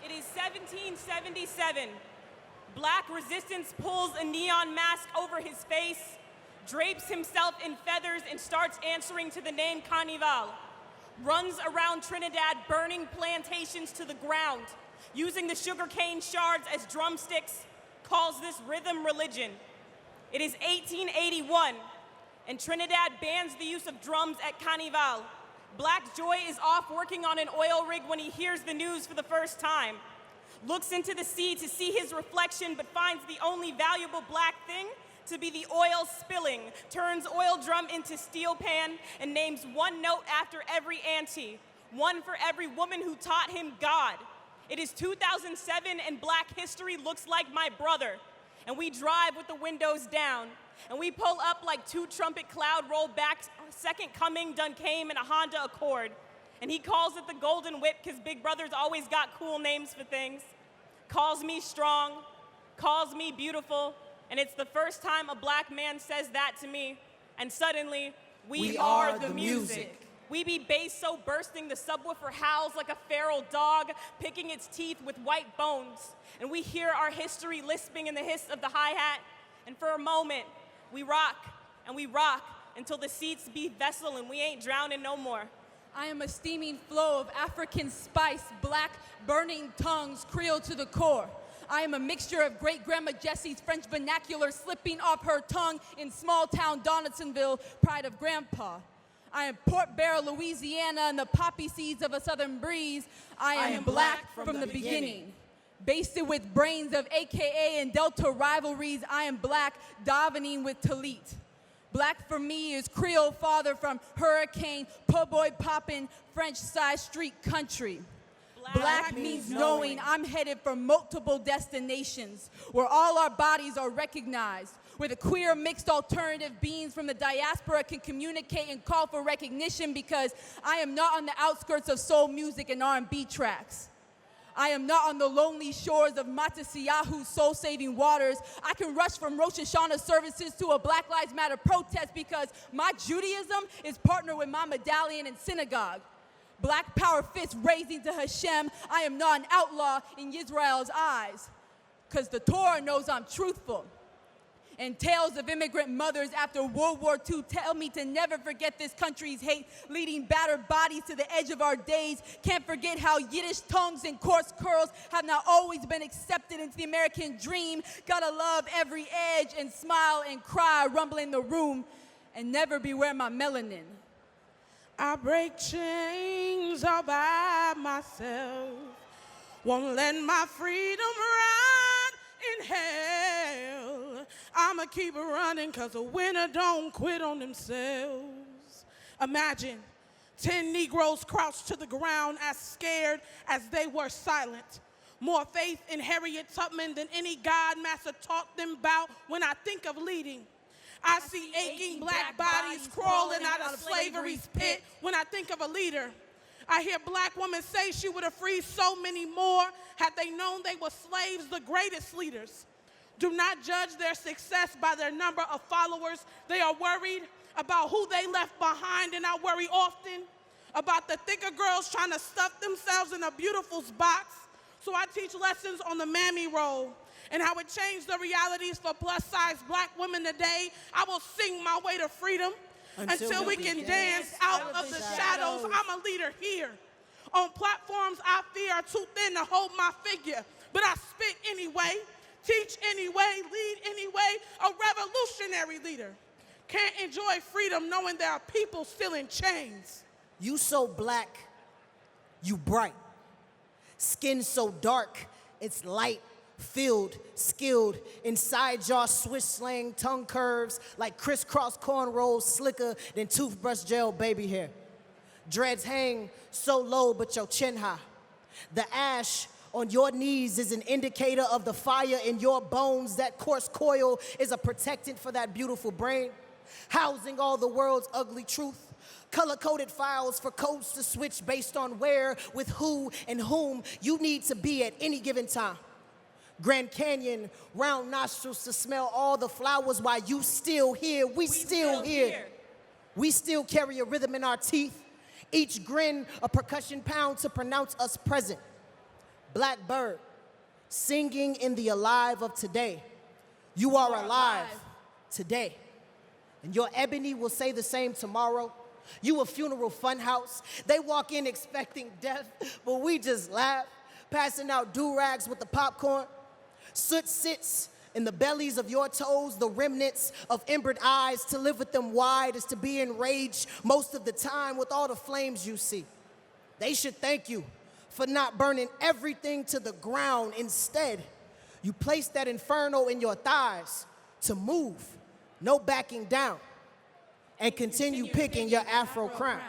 It is 1777. Black resistance pulls a neon mask over his face, drapes himself in feathers, and starts answering to the name Carnival. Runs around Trinidad, burning plantations to the ground, using the sugarcane shards as drumsticks, calls this rhythm religion. It is 1881, and Trinidad bans the use of drums at Carnival. Black Joy is off working on an oil rig when he hears the news for the first time. Looks into the sea to see his reflection, but finds the only valuable black thing to be the oil spilling, turns oil drum into steel pan, and names one note after every auntie, one for every woman who taught him God. It is 2007, and Black history looks like my brother, and we drive with the windows down, and we pull up like two trumpet cloud roll back, second coming done came in a Honda Accord. And he calls it the Golden Whip because Big Brother's always got cool names for things. Calls me strong, calls me beautiful, and it's the first time a black man says that to me, and suddenly, we are the music. We be bass so bursting the subwoofer howls like a feral dog, picking its teeth with white bones. And we hear our history lisping in the hiss of the hi-hat, and for a moment, we rock until the seats be vessel and we ain't drowning no more. I am a steaming flow of African spice, black, burning tongues, Creole to the core. I am a mixture of great-grandma Jessie's French vernacular slipping off her tongue in small-town Donaldsonville, pride of grandpa. I am Port Barrow, Louisiana, and the poppy seeds of a southern breeze. I am black from the beginning. Basted with brains of AKA and Delta rivalries, I am black, davening with Talit. Black for me is Creole father from hurricane, po' boy poppin', French side street country. Black means knowing I'm headed for multiple destinations where all our bodies are recognized, where the queer mixed alternative beings from the diaspora can communicate and call for recognition because I am not on the outskirts of soul music and R&B tracks. I am not on the lonely shores of Matasiyahu's soul-saving waters. I can rush from Rosh Hashanah services to a Black Lives Matter protest because my Judaism is partnered with my medallion in synagogue. Black power fists raising to Hashem. I am not an outlaw in Israel's eyes because the Torah knows I'm truthful. And tales of immigrant mothers after World War II tell me to never forget this country's hate, leading battered bodies to the edge of our days. Can't forget how Yiddish tongues and coarse curls have not always been accepted into the American dream. Gotta love every edge and smile and cry, rumble in the room, and never beware my melanin. I break chains all by myself, won't let my freedom run in hell. I'ma keep running cause a winner don't quit on themselves. Imagine 10 Negroes crouched to the ground as scared as they were silent. More faith in Harriet Tubman than any God master taught them about. When I think of leading, I see aching black bodies crawling out of slavery's pit. When I think of a leader, I hear black women say she would have freed so many more had they known they were slaves, the greatest leaders. Do not judge their success by their number of followers. They are worried about who they left behind, and I worry often about the thicker girls trying to stuff themselves in a beautiful box. So I teach lessons on the mammy role and how it changed the realities for plus-size black women today. I will sing my way to freedom until we can dance out of the shadows. I'm a leader here. On platforms I fear are too thin to hold my figure, but I spit anyway, teach anyway, lead anyway, a revolutionary leader. Can't enjoy freedom knowing there are people still in chains. You so black, you bright. Skin so dark, it's light, filled, skilled. Inside jaw swish slang, tongue curves like crisscross cornrows, slicker than toothbrush gel baby hair. Dreads hang so low, but your chin high. The ash on your knees is an indicator of the fire in your bones. That coarse coil is a protectant for that beautiful brain, housing all the world's ugly truth. Color-coded files for codes to switch based on where, with who, and whom you need to be at any given time. Grand Canyon, round nostrils to smell all the flowers while you still here. We still here. We still carry a rhythm in our teeth. Each grin a percussion pound to pronounce us present. Blackbird, singing in the alive of today. You are alive today. And your ebony will say the same tomorrow. You a funeral funhouse. They walk in expecting death, but we just laugh, passing out do-rags with the popcorn. Soot sits in the bellies of your toes, the remnants of embered eyes. To live with them wide is to be enraged most of the time with all the flames you see. They should thank you for not burning everything to the ground. Instead, you place that inferno in your thighs to move, no backing down, and continue picking your afro crown.